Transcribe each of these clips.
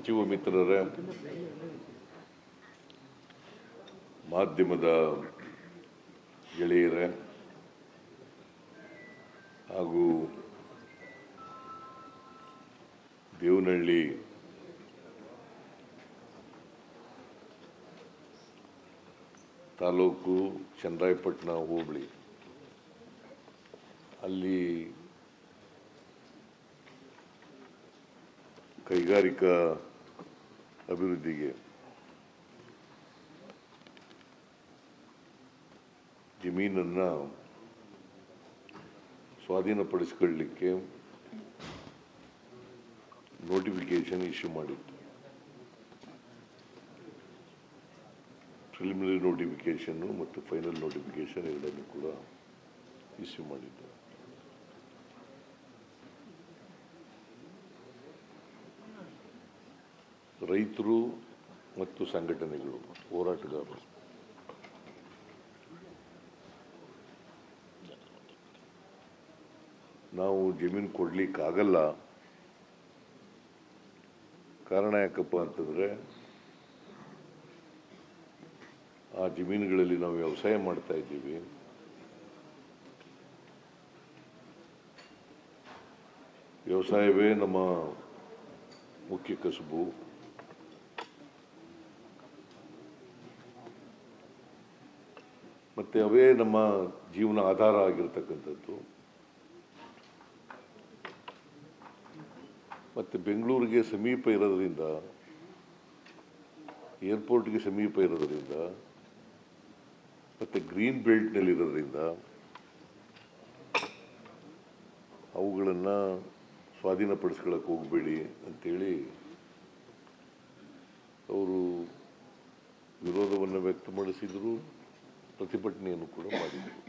ಸಚಿವ ಮಿತ್ರರೇ, ಮಾಧ್ಯಮದ ಗೆಳೆಯರೇ ಹಾಗೂ ದೇವನಹಳ್ಳಿ ತಾಲೂಕು ಚನ್ನರಾಯಪಟ್ಟಣ ಹೋಬಳಿ ಅಲ್ಲಿ ಕೈಗಾರಿಕಾ ಅಭಿವೃದ್ಧಿಗೆ ಜಮೀನನ್ನು ಸ್ವಾಧೀನಪಡಿಸಿಕೊಳ್ಳಲಿಕ್ಕೆ ನೋಟಿಫಿಕೇಶನ್ ಇಶ್ಯೂ ಮಾಡಿತ್ತು. ಪ್ರಿಲಿಮಿನರಿ ನೋಟಿಫಿಕೇಶನ್ನು ಮತ್ತು ಫೈನಲ್ ನೋಟಿಫಿಕೇಶನ್ ಎರಡನ್ನೂ ಕೂಡ ಇಶ್ಯೂ ಮಾಡಿದ್ದು. ರೈತರು ಮತ್ತು ಸಂಘಟನೆಗಳು, ಹೋರಾಟಗಾರರು ನಾವು ಜಮೀನು ಕೊಡಲಿಕ್ಕಾಗಲ್ಲ. ಕಾರಣ ಯಾಕಪ್ಪ ಅಂತಂದರೆ ಆ ಜಮೀನುಗಳಲ್ಲಿ ನಾವು ವ್ಯವಸಾಯ ಮಾಡ್ತಾ ಇದ್ದೀವಿ. ವ್ಯವಸಾಯವೇ ನಮ್ಮ ಮುಖ್ಯ ಕಸುಬು. ಮತ್ತು ಅವೇ ನಮ್ಮ ಜೀವನ ಆಧಾರ ಆಗಿರ್ತಕ್ಕಂಥದ್ದು. ಮತ್ತು ಬೆಂಗಳೂರಿಗೆ ಸಮೀಪ ಇರೋದ್ರಿಂದ, ಏರ್ಪೋರ್ಟ್ಗೆ ಸಮೀಪ ಇರೋದ್ರಿಂದ, ಮತ್ತು ಗ್ರೀನ್ ಬೆಲ್ಟ್ನಲ್ಲಿರೋದ್ರಿಂದ ಅವುಗಳನ್ನು ಸ್ವಾಧೀನಪಡಿಸ್ಕೊಳ್ಳೋಕೆ ಹೋಗಬೇಡಿ ಅಂತೇಳಿ ಅವರು ವಿರೋಧವನ್ನು ವ್ಯಕ್ತಪಡಿಸಿದರು, ಪ್ರತಿಭಟನೆಯನ್ನು ಕೂಡ ಮಾಡಿದರು.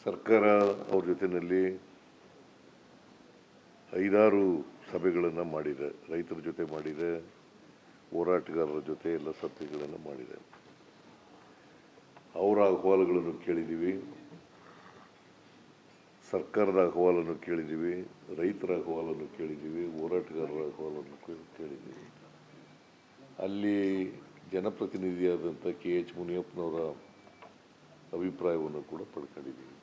ಸರ್ಕಾರ ಅವ್ರ ಜೊತೆಯಲ್ಲಿ 5-6 ಸಭೆಗಳನ್ನು ಮಾಡಿದೆ. ರೈತರ ಜೊತೆ ಮಾಡಿದೆ, ಹೋರಾಟಗಾರರ ಜೊತೆ ಎಲ್ಲ ಸಭೆಗಳನ್ನು ಮಾಡಿದೆ. ಅವರ ಅಹವಾಲುಗಳನ್ನು ಕೇಳಿದ್ದೀವಿ, ಸರ್ಕಾರದ ಅಹವಾಲನ್ನು ಕೇಳಿದ್ದೀವಿ, ರೈತರ ಅಹವಾಲನ್ನು ಕೇಳಿದ್ದೀವಿ, ಹೋರಾಟಗಾರರ ಅಹವಾಲನ್ನು ಕೇಳಿದ್ದೀವಿ. ಅಲ್ಲಿ ಜನಪ್ರತಿನಿಧಿಯಾದಂಥ KH ಮುನಿಯಪ್ಪನವರ ಅಭಿಪ್ರಾಯವನ್ನು ಕೂಡ ಪಡ್ಕೊಂಡಿದ್ದೀವಿ.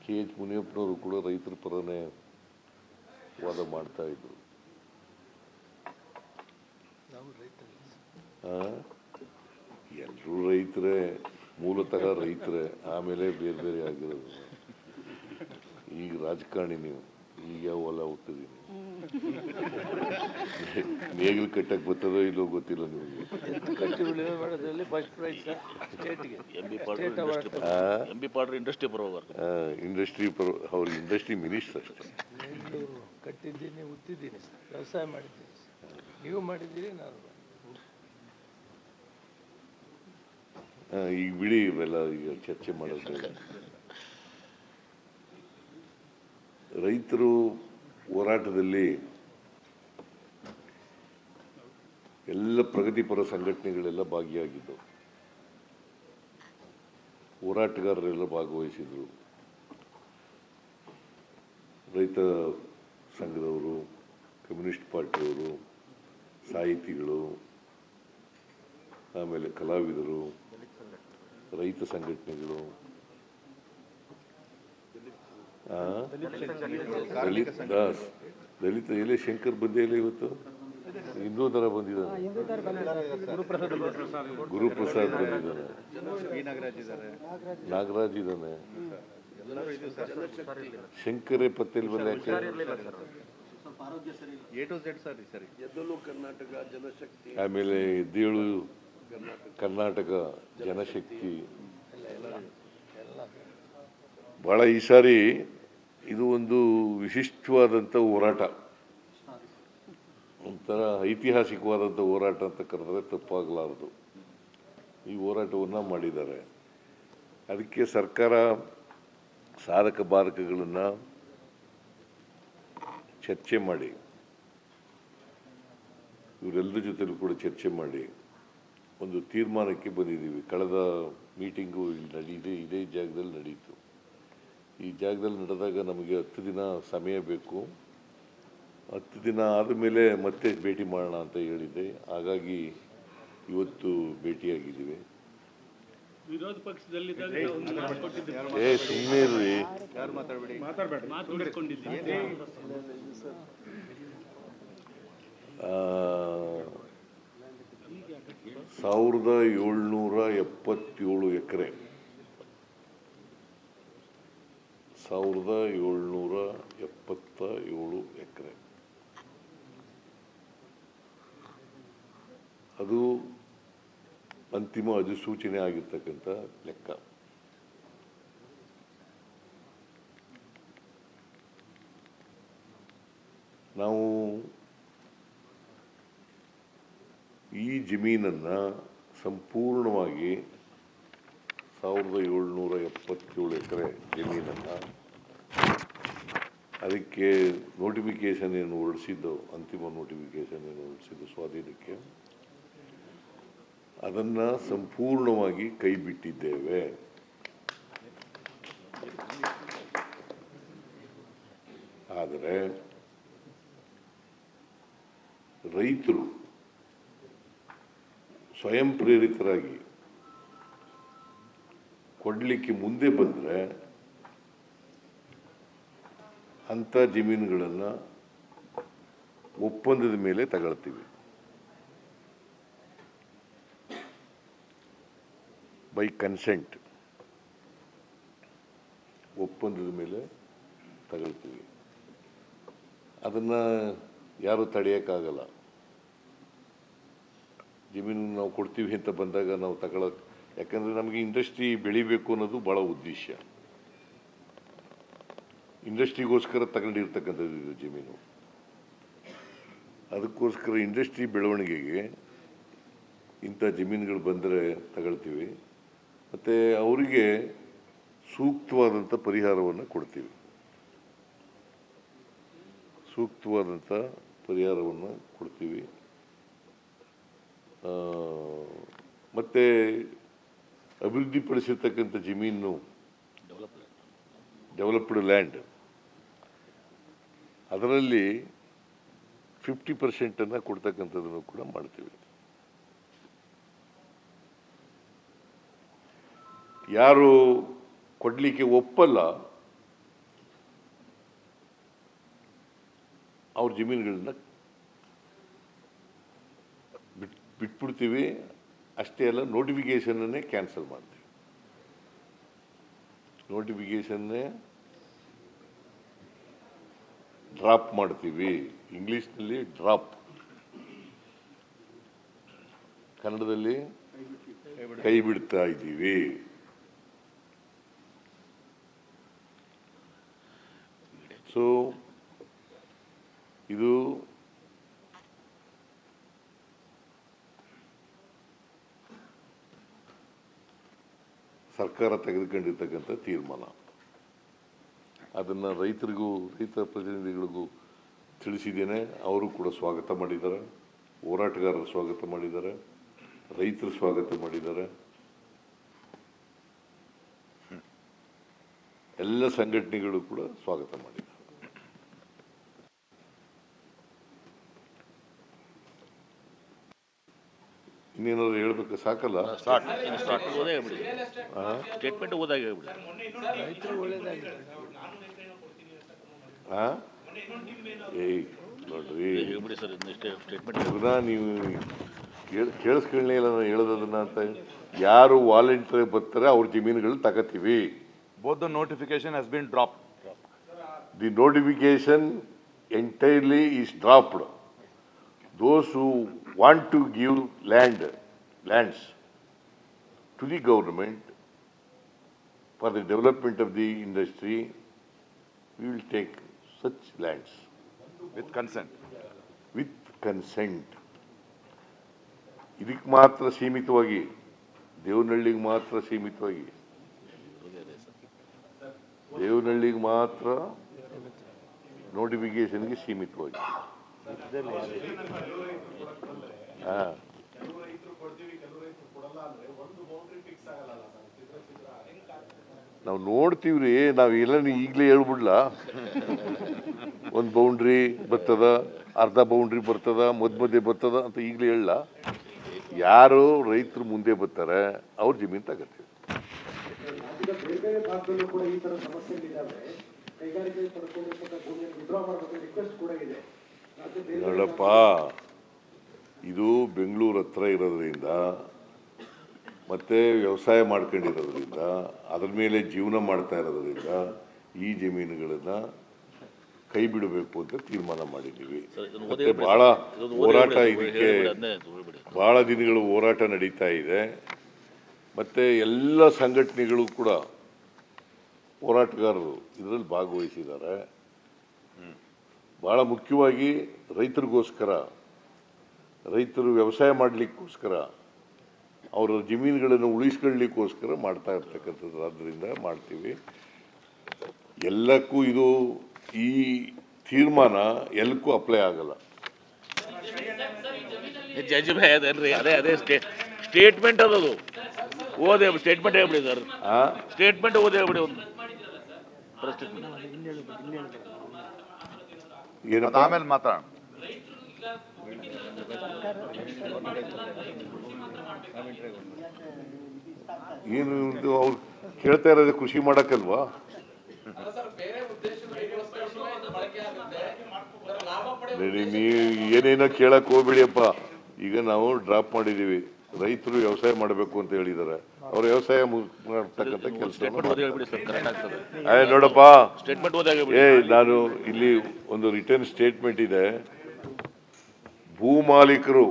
KH ಮುನಿಯಪ್ಪನವರು ಕೂಡ ರೈತರ ಪರನೇ ವಾದ ಮಾಡ್ತಾ ಇದ್ರು. ಎಲ್ಲರೂ ರೈತರೇ, ಮೂಲತಃ ರೈತರೇ, ಆಮೇಲೆ ಬೇರೆ ಬೇರೆ ಆಗಿರೋದು. ಈಗ ರಾಜಕಾರಣಿ ನೀವು, ಈಗ ಯಾವ ಹೊಲ ಹುಟ್ಟಿದೀನಿ, ನೇಗಿಲು ಕಟ್ಟಕ್ಕೆ ಬರ್ತದೋ ಇಲ್ಲೋ ಗೊತ್ತಿಲ್ಲ ನಿಮಗೆ. ಇಂಡಸ್ಟ್ರಿ ಅವ್ರ ಇಂಡಸ್ಟ್ರಿ ಮಿನಿಸ್ಟರ್ ಅಷ್ಟೇ. ಕಟ್ಟಿದ್ದೀನಿ, ಉತ್ತಿದ್ದೀನಿ, ವ್ಯವಸಾಯ ಮಾಡಿದ್ದೀನಿ, ನೀವು ಮಾಡಿದ್ದೀರಿ, ನಾನು ಈಗ ಬಿಡಿ ಇವೆಲ್ಲ, ಈಗ ಚರ್ಚೆ ಮಾಡೋದು. ರೈತರು ಹೋರಾಟದಲ್ಲಿ ಎಲ್ಲ ಪ್ರಗತಿಪರ ಸಂಘಟನೆಗಳೆಲ್ಲ ಭಾಗಿಯಾಗಿದ್ದವು, ಹೋರಾಟಗಾರರೆಲ್ಲ ಭಾಗವಹಿಸಿದರು. ರೈತ ಸಂಘದವರು, ಕಮ್ಯುನಿಸ್ಟ್ ಪಾರ್ಟಿಯವರು, ಸಾಹಿತಿಗಳು, ಆಮೇಲೆ ಕಲಾವಿದರು, ರೈತ ಸಂಘಟನೆಗಳು, ದಲಿತ ಎಲೆ ಶಂಕರ್ ಬಂದೇ ಇಲ್ಲ ಇವತ್ತು, ಇನ್ನೂ ಥರ ಬಂದಿದ್ದಾನೆ, ಗುರುಪ್ರಸಾದ್ ಬಂದಿದ್ದಾನೆ, ನಾಗರಾಜ್ ಇದ್ದಾನೆ, ಶಂಕರೇ ಪತ್ತೇಲ್ ಬಂದ. ಆಮೇಲೆ ಎದ್ದೇಳು ಕರ್ನಾಟಕ ಜನಶಕ್ತಿ. ಭಾಳ ಈ ಸಾರಿ ಇದು ಒಂದು ವಿಶಿಷ್ಟವಾದಂಥ ಹೋರಾಟ, ಒಂಥರ ಐತಿಹಾಸಿಕವಾದಂಥ ಹೋರಾಟ ಅಂತ ಕರೆದರೆ ತಪ್ಪಾಗಲಾರದು. ಈ ಹೋರಾಟವನ್ನು ಮಾಡಿದ್ದಾರೆ. ಅದಕ್ಕೆ ಸರ್ಕಾರ ಸಾಧಕ ಬಾಧಕಗಳನ್ನು ಚರ್ಚೆ ಮಾಡಿ, ಇವರೆಲ್ಲರ ಜೊತೆಲೂ ಕೂಡ ಚರ್ಚೆ ಮಾಡಿ ಒಂದು ತೀರ್ಮಾನಕ್ಕೆ ಬಂದಿದ್ದೀವಿ. ಕಳೆದ ಮೀಟಿಂಗು ಇಲ್ಲಿ ಇದೇ ಜಾಗದಲ್ಲಿ ನಡೀತು. ಈ ಜಾಗದಲ್ಲಿ ನಡೆದಾಗ ನಮಗೆ 10 ದಿನ ಸಮಯ ಬೇಕು. 10 ದಿನ ಆದಮೇಲೆ ಮತ್ತೆ ಭೇಟಿ ಮಾಡೋಣ ಅಂತ ಹೇಳಿದ್ದೆ. ಹಾಗಾಗಿ ಇವತ್ತು ಭೇಟಿಯಾಗಿದ್ದೀವಿ. ವಿರೋಧ ಪಕ್ಷದಲ್ಲಿದ್ದಾಗ ಸುಮ್ಮನೆ ಇರ್ರಿ. ಮಾತಾಡ್ಕೊಂಡಿದ್ದೀವಿ. 1777 ಎಕರೆ 1777 ಎಕರೆ ಅದು ಅಂತಿಮ ಅಧಿಸೂಚನೆ ಆಗಿರ್ತಕ್ಕಂಥ ಲೆಕ್ಕ. ನಾವು ಈ ಜಮೀನನ್ನು ಸಂಪೂರ್ಣವಾಗಿ 1777 ಎಕರೆ ಜಮೀನನ್ನು ಅದಕ್ಕೆ ನೋಟಿಫಿಕೇಶನ್ ಏನು ಹೊರಡಿಸಿದ್ದು, ಅಂತಿಮ ನೋಟಿಫಿಕೇಶನ್ ಏನು ಹೊರಡಿಸಿದ್ದು ಸ್ವಾಧೀನಕ್ಕೆ, ಅದನ್ನು ಸಂಪೂರ್ಣವಾಗಿ ಕೈ ಬಿಟ್ಟಿದ್ದೇವೆ. ಆದರೆ ರೈತರು ಸ್ವಯಂ ಪ್ರೇರಿತರಾಗಿ ಕೊಡಲಿಕ್ಕೆ ಮುಂದೆ ಬಂದರೆ ಅಂಥ ಜಮೀನುಗಳನ್ನು ಒಪ್ಪಂದದ ಮೇಲೆ ತಗೊಳ್ತೀವಿ. ಬೈ ಕನ್ಸೆಂಟ್ ಒಪ್ಪಂದದ ಮೇಲೆ ತಗೊಳ್ತೀವಿ. ಅದನ್ನು ಯಾರು ತಡೆಯೋಕ್ಕಾಗಲ್ಲ. ಜಮೀನು ನಾವು ಕೊಡ್ತೀವಿ ಅಂತ ಬಂದಾಗ ನಾವು ತಗೊಳ್ಳೋದು, ಯಾಕಂದರೆ ನಮಗೆ ಇಂಡಸ್ಟ್ರಿ ಬೆಳಿಬೇಕು ಅನ್ನೋದು ಭಾಳ ಉದ್ದೇಶ. ಇಂಡಸ್ಟ್ರಿಗೋಸ್ಕರ ತಗೊಂಡಿರ್ತಕ್ಕಂಥದ್ದು ಇದು ಜಮೀನು. ಅದಕ್ಕೋಸ್ಕರ ಇಂಡಸ್ಟ್ರಿ ಬೆಳವಣಿಗೆಗೆ ಇಂಥ ಜಮೀನುಗಳು ಬಂದರೆ ತಗೊಳ್ತೀವಿ. ಮತ್ತು ಅವರಿಗೆ ಸೂಕ್ತವಾದಂಥ ಪರಿಹಾರವನ್ನು ಕೊಡ್ತೀವಿ. ಸೂಕ್ತವಾದಂಥ ಪರಿಹಾರವನ್ನು ಕೊಡ್ತೀವಿ. ಮತ್ತು ಅಭಿವೃದ್ಧಿಪಡಿಸಿರ್ತಕ್ಕಂಥ ಜಮೀನು, ಡೆವಲಪ್ಡ್ ಲ್ಯಾಂಡ್, ಅದರಲ್ಲಿ 50% ಕೊಡ್ತಕ್ಕಂಥದ್ದನ್ನು ಕೂಡ ಮಾಡ್ತೀವಿ. ಯಾರು ಕೊಡಲಿಕ್ಕೆ ಒಪ್ಪಲ್ಲ ಅವ್ರ ಜಮೀನುಗಳನ್ನ ಬಿಟ್ಬಿಡ್ತೀವಿ. ಅಷ್ಟೇ ಅಲ್ಲ, ನೋಟಿಫಿಕೇಷನ್ನೇ ಕ್ಯಾನ್ಸಲ್ ಮಾಡ್ತೀವಿ. ನೋಟಿಫಿಕೇಷನ್ನೇ ಡ್ರಾಪ್ ಮಾಡ್ತೀವಿ. ಇಂಗ್ಲೀಷ್ನಲ್ಲಿ ಡ್ರಾಪ್, ಕನ್ನಡದಲ್ಲಿ ಕೈ ಬಿಡ್ತಾ ಇದ್ದೀವಿ. ಸೊ ಇದು ಸರ್ಕಾರ ತೆಗೆದುಕೊಂಡಿರ್ತಕ್ಕಂಥ ತೀರ್ಮಾನ. ಅದನ್ನು ರೈತರಿಗೂ, ರೈತ ಪ್ರತಿನಿಧಿಗಳಿಗೂ ತಿಳಿಸಿದ್ದೇನೆ. ಅವರು ಕೂಡ ಸ್ವಾಗತ ಮಾಡಿದ್ದಾರೆ. ಹೋರಾಟಗಾರರು ಸ್ವಾಗತ ಮಾಡಿದ್ದಾರೆ, ರೈತರು ಸ್ವಾಗತ ಮಾಡಿದ್ದಾರೆ, ಎಲ್ಲ ಸಂಘಟನೆಗಳು ಕೂಡ ಸ್ವಾಗತ ಮಾಡಿದ್ದಾರೆ. ಇನ್ನೇನಾದ್ರು ಹೇಳ್ಬೇಕು? ಸಾಕಲ್ಲ? ಸ್ಟೇಟ್ಮೆಂಟ್ ಓದಾಗಿ ರೈತರು ಒಳ್ಳೇದಾಗಿದೆ. ನೋಡ್ರಿ, ಸ್ಟೇಟ್ಮೆಂಟ್ ನೀವು ಕೇಳಿಸ್ಕೊಳ್ಳಿ ಇಲ್ಲ ನಾನು ಹೇಳೋದನ್ನ ಅಂತ. ಯಾರು ವಾಲಂಟಿಯರ್ ಬರ್ತಾರೆ ಅವ್ರ ಜಮೀನುಗಳು ತಗೋತೀವಿ. Both the notification has been dropped. The notification entirely is dropped. Those who want to give lands to the government for the development of the industry, we will take such lands. With consent. With consent. ಇದಕ್ಕೆ ಮಾತ್ರ ಸೀಮಿತವಾಗಿ, ದೇವನಹಳ್ಳಿಗೆ ಮಾತ್ರ ಸೀಮಿತವಾಗಿ, ದೇವನಹಳ್ಳಿಗೆ ಮಾತ್ರ ನೋಟಿಫಿಕೇಶನ್ಗೆ ಸೀಮಿತವಾಗಿ. ನಾವು ನೋಡ್ತೀವ್ರಿ, ನಾವು ಎಲ್ಲ ಈಗಲೇ ಹೇಳ್ಬಿಡ್ಲ, ಒಂದು ಬೌಂಡ್ರಿ ಬರ್ತದ, ಅರ್ಧ ಬೌಂಡ್ರಿ ಬರ್ತದ, ಮಧ್ಯೆ ಬರ್ತದ ಅಂತ ಈಗಲೇ ಹೇಳಲ್ಲ. ಯಾರು ರೈತರು ಮುಂದೆ ಬರ್ತಾರೆ ಅವ್ರ ಜಮೀನು ತಗತ್ತೀವಿ. ನೋಡಪ್ಪ, ಇದು ಬೆಂಗಳೂರು ಹತ್ರ ಇರೋದ್ರಿಂದ ಮತ್ತು ವ್ಯವಸಾಯ ಮಾಡ್ಕೊಂಡಿರೋದ್ರಿಂದ ಅದ್ರ ಮೇಲೆ ಜೀವನ ಮಾಡ್ತಾ ಇರೋದ್ರಿಂದ ಈ ಜಮೀನುಗಳನ್ನು ಕೈ ಬಿಡಬೇಕು ಅಂತ ತೀರ್ಮಾನ ಮಾಡಿದ್ದೀವಿ. ಮತ್ತು ಭಾಳ ಹೋರಾಟ ಇದಕ್ಕೆ ಭಾಳ ದಿನಗಳು ಹೋರಾಟ ನಡೀತಾ ಇದೆ. ಮತ್ತು ಎಲ್ಲ ಸಂಘಟನೆಗಳು ಕೂಡ ಹೋರಾಟಗಾರರು ಇದರಲ್ಲಿ ಭಾಗವಹಿಸಿದ್ದಾರೆ. ಭಾಳ ಮುಖ್ಯವಾಗಿ ರೈತರಿಗೋಸ್ಕರ, ರೈತರು ವ್ಯವಸಾಯ ಮಾಡಲಿಕ್ಕೋಸ್ಕರ, ಅವರ ಜಮೀನುಗಳನ್ನು ಉಳಿಸ್ಕೊಳ್ಳಿಕ್ಕೋಸ್ಕರ ಮಾಡ್ತಾ ಇರ್ತಕ್ಕಂಥದ್ದು. ಆದ್ದರಿಂದ ಮಾಡ್ತೀವಿ. ಎಲ್ಲಕ್ಕೂ ಇದು ಈ ತೀರ್ಮಾನ ಎಲ್ಲಕ್ಕೂ ಅಪ್ಲೈ ಆಗಲ್ಲ. ಜಡ್ಜ್ ಭಯ ಅದೇನ್ರಿ, ಅದೇ ಸ್ಟೇಟ್ಮೆಂಟ್ ಅದದು. ಓದೇ ಸ್ಟೇಟ್ಮೆಂಟ್ ಹೇಳ್ಬಿಡಿ ಸರ್, ಸ್ಟೇಟ್ಮೆಂಟ್ ಓದಿ ಹೇಳ್ಬಿಡಿ. ಒಂದು ಏನಪ್ಪ ಆಮೇಲೆ ಮಾತಾಡೋಣ. ಏನು ಅವ್ರು ಕೇಳ್ತಾ ಇರೋದು ಕೃಷಿ ಮಾಡಕ್ಕಲ್ವಾ? ನೀವು ಏನೇನೋ ಕೇಳಕ್ ಹೋಗ್ಬಿಡಿಯಪ್ಪ. ಈಗ ನಾವು ಡ್ರಾಪ್ ಮಾಡಿದೀವಿ. ರೈತರು ವ್ಯವಸಾಯ ಮಾಡಬೇಕು ಅಂತ ಹೇಳಿದ್ದಾರೆ. ಅವ್ರ ವ್ಯವಸಾಯ ಮಾಡ್ತಕ್ಕಂಥ ಕೆಲಸ ನೋಡಪ್ಪ. ನಾನು ಇಲ್ಲಿ ಒಂದು ರಿಟರ್ನ್ ಸ್ಟೇಟ್ಮೆಂಟ್ ಇದೆ. ಭೂ ಮಾಲೀಕರು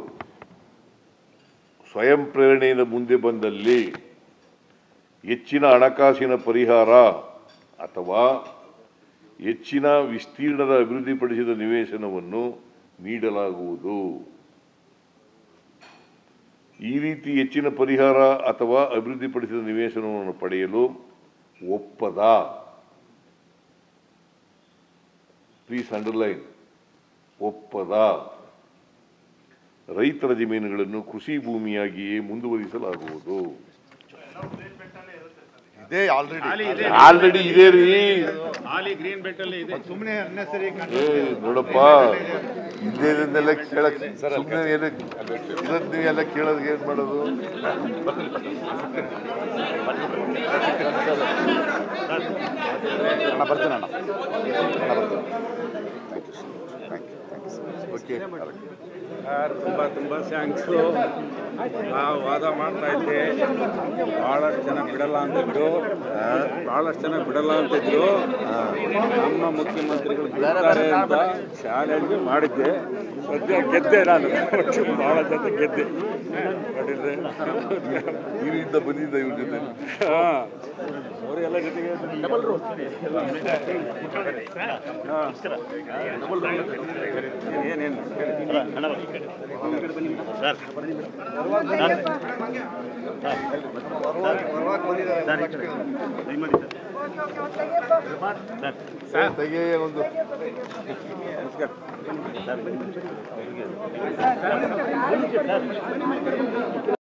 ಸ್ವಯಂ ಪ್ರೇರಣೆಯಿಂದ ಮುಂದೆ ಬಂದಲ್ಲಿ ಹೆಚ್ಚಿನ ಹಣಕಾಸಿನ ಪರಿಹಾರ ಅಥವಾ ಹೆಚ್ಚಿನ ವಿಸ್ತೀರ್ಣದ ಅಭಿವೃದ್ಧಿಪಡಿಸಿದ ನಿವೇಶನವನ್ನು ನೀಡಲಾಗುವುದು. ಈ ರೀತಿ ಹೆಚ್ಚಿನ ಪರಿಹಾರ ಅಥವಾ ಅಭಿವೃದ್ಧಿಪಡಿಸಿದ ನಿವೇಶನವನ್ನು ಪಡೆಯಲು ಒಪ್ಪದ, ಪ್ಲೀಸ್ ಅಂಡರ್ಲೈನ್, ಒಪ್ಪದ ರೈತರ ಜಮೀನುಗಳನ್ನು ಕೃಷಿ ಭೂಮಿಯಾಗಿಯೇ ಮುಂದುವರಿಸಲಾಗುವುದು. ಇದೇ ಆಲ್ರೆಡಿ ಇದೆ ರೀ. ಗ್ರೀನ್ ಬೆಲ್ಟ್ ಅಲ್ಲಿ ಇದೆ. ಸುಮ್ಮನೆ ಅನ್ನೆಸರಿ ನೋಡಪ್ಪ, ಇದೇನೆಲ್ಲ ಕೇಳಕ್ ಸುಮ್ಮನೆ ನೀವೆಲ್ಲ ಕೇಳೋದಕ್ಕೆ ಏನ್ ಮಾಡೋದು? ಬರ್ತೀನಿ ಅಣ್ಣ. ಓಕೆ, ತುಂಬ ಥ್ಯಾಂಕ್ಸು. ನಾವು ವಾದ ಮಾಡ್ತಾ ಇದ್ದೆ, ಭಾಳಷ್ಟು ಜನ ಬಿಡಲ್ಲ ಅಂತಿದ್ರು, ನಮ್ಮ ಮುಖ್ಯಮಂತ್ರಿಗಳು ಬಿಡ್ತಾರೆ ಅಂತ ಚಾಲೆಂಜ್ ಮಾಡಿದ್ದೆ. ಸದ್ಯ ಗೆದ್ದೆ ನಾನು, ಭಾಳ ಜನ ಗೆದ್ದೆ. ನೋಡಿದ್ರೆ ಇದರಿಂದ ಬಂದಿದ್ದ ಇವ್ರ ಜೊತೆ. ಅವರೆಲ್ಲ ಜೊತೆಗೆ ಏನೇನು ತೆಗೆಯ ಒಂದು